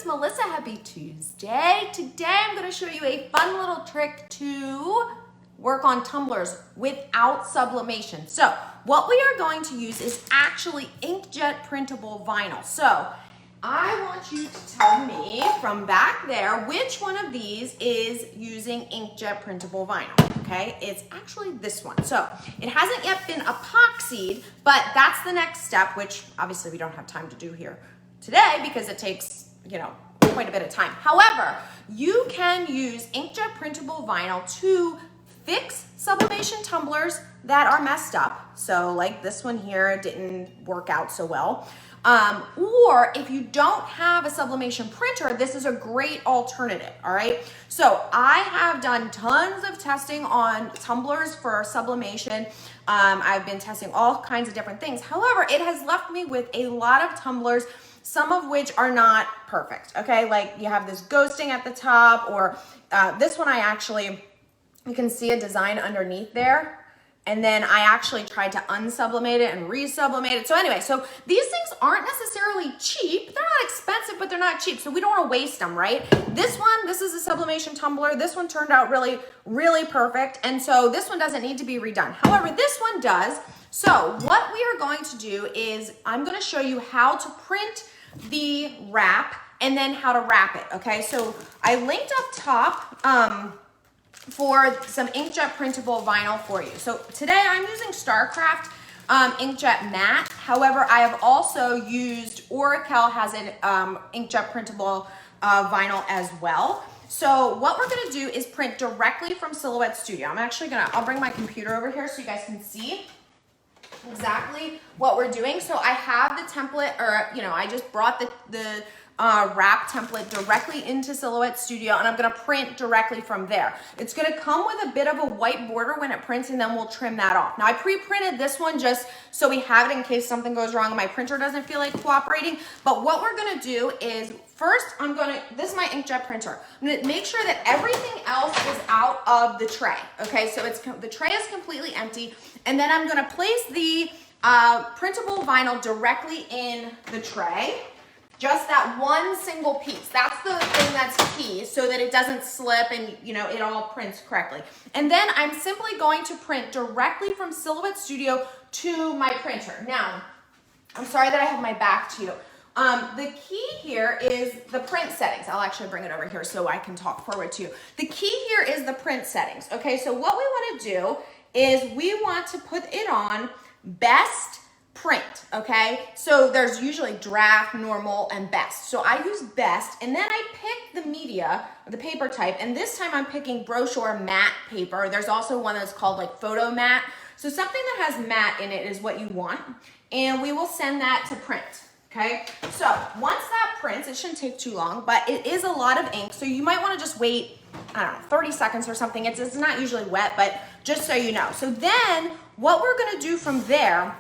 it's Melissa. Happy Tuesday. Today I'm going to show you a fun little trick to work on tumblers without sublimation. So what we are going to use is actually inkjet printable vinyl. So I want you to tell me from back there which one of these is using inkjet printable vinyl, okay? It's actually this one. So it hasn't yet been epoxied, but that's the next step, which obviously we don't have time to do here today because it takes, quite a bit of time. However, you can use inkjet printable vinyl to fix sublimation tumblers that are messed up. So like this one here didn't work out so well. Or if you don't have a sublimation printer, this is a great alternative, all right? So I have done tons of testing on tumblers for sublimation. I've been testing all kinds of different things. However, it has left me with a lot of tumblers, some of which are not perfect, okay? Like you have this ghosting at the top, or this one you can see a design underneath there. And then I actually tried to unsublimate it and resublimate it. So anyway, so these things aren't necessarily cheap. They're not expensive, but they're not cheap. So we don't want to waste them, right? This is a sublimation tumbler. This one turned out really, really perfect. And so this one doesn't need to be redone. However, this one does. So what we are going to do is I'm going to show you how to print the wrap and then how to wrap it, okay? So I linked up top, for some inkjet printable vinyl for you. So today I'm using StarCraft inkjet matte. However, I have also used Oracle has an inkjet printable vinyl as well. So what we're gonna do is print directly from Silhouette Studio. I'll bring my computer over here so you guys can see exactly what we're doing. So I have the template, or I just brought the wrap template directly into Silhouette Studio, and I'm gonna print directly from there. It's gonna come with a bit of a white border when it prints, and then we'll trim that off. Now I pre-printed this one just so we have it in case something goes wrong and my printer doesn't feel like cooperating. But what we're gonna do is first this is my inkjet printer. I'm gonna make sure that everything else is out of the tray. Okay, so the tray is completely empty, and then I'm gonna place the printable vinyl directly in the tray. Just that one single piece. That's the thing that's key so that it doesn't slip and it all prints correctly. And then I'm simply going to print directly from Silhouette Studio to my printer. Now, I'm sorry that I have my back to you. The key here is the print settings. I'll actually bring it over here so I can talk forward to you. The key here is the print settings. Okay, so what we want to do is we want to put it on best print, okay? So there's usually draft, normal, and best. So I use best, and then I pick the media, the paper type, and this time I'm picking brochure matte paper. There's also one that's called like photo matte. So something that has matte in it is what you want, and we will send that to print, okay? So once that prints, it shouldn't take too long, but it is a lot of ink, so you might want to just wait, 30 seconds or something. It's not usually wet, but just so you know. So then what we're gonna do from there,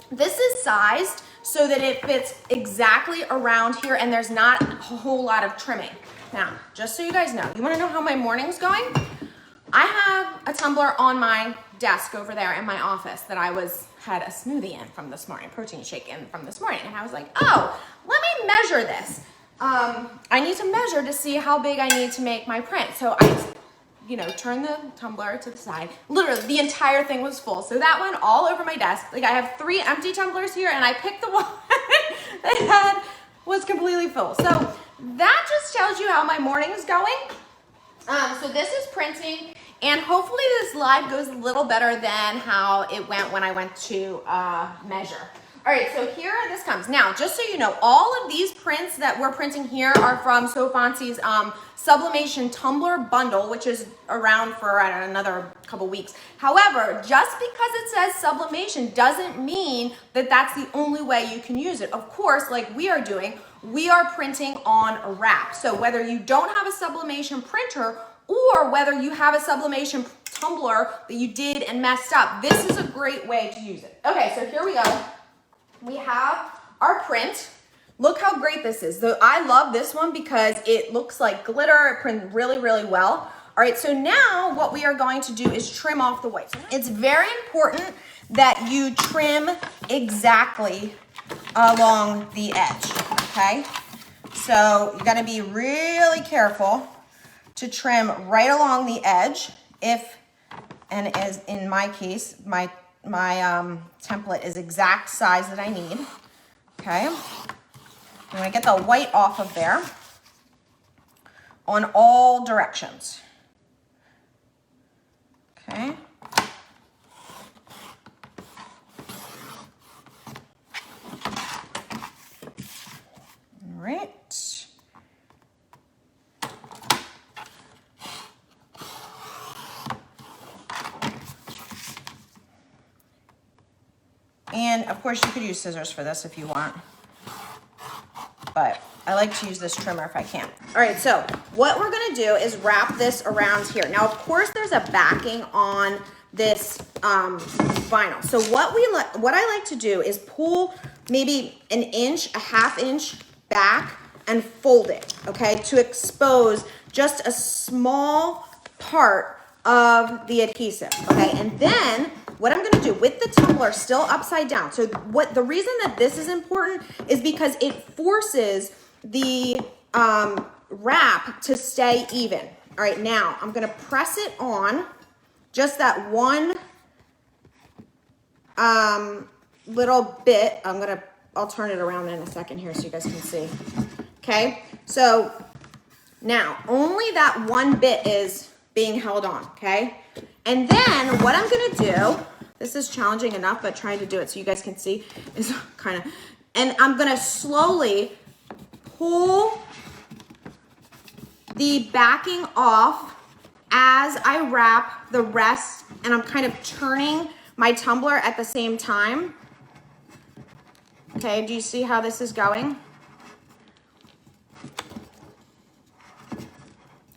this is sized so that it fits exactly around here and there's not a whole lot of trimming. Now, just so you guys know, you wanna know how my morning's going? I have a tumbler on my desk over there in my office that I had a smoothie in from this morning, protein shake in from this morning. And I was like, oh, let me measure this. I need to measure to see how big I need to make my print. So I turn the tumbler to the side. Literally, the entire thing was full. So that went all over my desk. Like I have 3 empty tumblers here, and I picked the one that was completely full. So that just tells you how my morning is going. So this is printing, and hopefully this live goes a little better than how it went when I went to measure. All right, so here this comes. Now, just so you know, all of these prints that we're printing here are from So Fancy's Sublimation Tumbler Bundle, which is around for another couple weeks. However, just because it says sublimation doesn't mean that that's the only way you can use it. Of course, like we are doing, we are printing on a wrap. So whether you don't have a sublimation printer or whether you have a sublimation tumbler that you did and messed up, this is a great way to use it. Okay, so here we go. We have our print. Look how great this is. I love this one because it looks like glitter. It prints really, really well. All right, so now what we are going to do is trim off the white. It's very important that you trim exactly along the edge, okay? So you gotta be really careful to trim right along the edge and as in my case, my template is exact size that I need, okay? I'm gonna get the white off of there on all directions, okay? All right. And of course you could use scissors for this if you want, but I like to use this trimmer if I can. All right, so what we're gonna do is wrap this around here. Now, of course, there's a backing on this vinyl. So what I like to do is pull maybe an inch, a half inch back and fold it, okay, to expose just a small part of the adhesive, okay? And then what I'm gonna do with the tumbler still upside down. So the reason that this is important is because it forces the wrap to stay even. All right, now I'm gonna press it on just that one little bit. I'll turn it around in a second here so you guys can see. Okay, so now only that one bit is being held on, okay? And then what I'm gonna do, this is challenging enough, but trying to do it so you guys can see is kind of, and I'm gonna slowly pull the backing off as I wrap the rest, and I'm kind of turning my tumbler at the same time. Okay, do you see how this is going?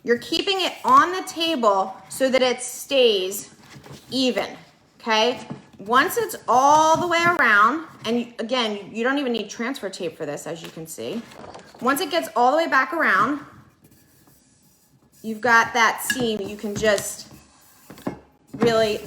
You're keeping it on the table so that it stays even, okay? Once it's all the way around, and again, you don't even need transfer tape for this, as you can see. Once it gets all the way back around, you've got that seam. You can just really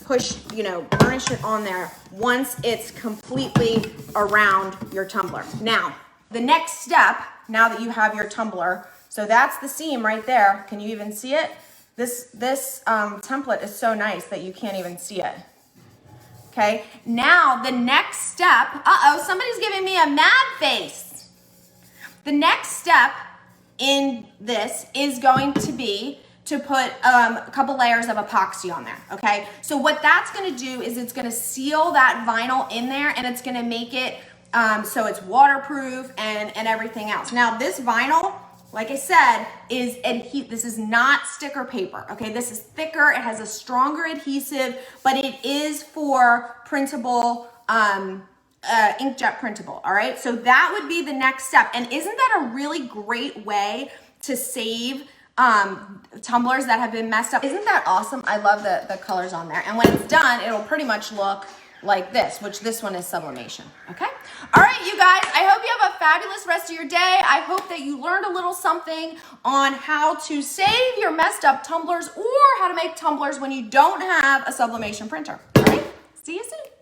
push, burnish it on there once it's completely around your tumbler. Now, the next step, now that you have your tumbler, so that's the seam right there. Can you even see it? This template is so nice that you can't even see it. Okay, now the next step, somebody's giving me a mad face. The next step in this is going to be to put a couple layers of epoxy on there, okay? So what that's gonna do is it's gonna seal that vinyl in there, and it's gonna make it so it's waterproof and everything else. Now this vinyl, like I said, this is not sticker paper, okay? This is thicker, it has a stronger adhesive, but it is for printable, inkjet printable, all right? So that would be the next step. And isn't that a really great way to save tumblers that have been messed up? Isn't that awesome? I love the colors on there. And when it's done, it'll pretty much look like this, which this one is Sublimation, okay? All right, you guys, I hope you have a fabulous rest of your day. I hope that you learned a little something on how to save your messed up tumblers or how to make tumblers when you don't have a sublimation printer, all right? See you soon.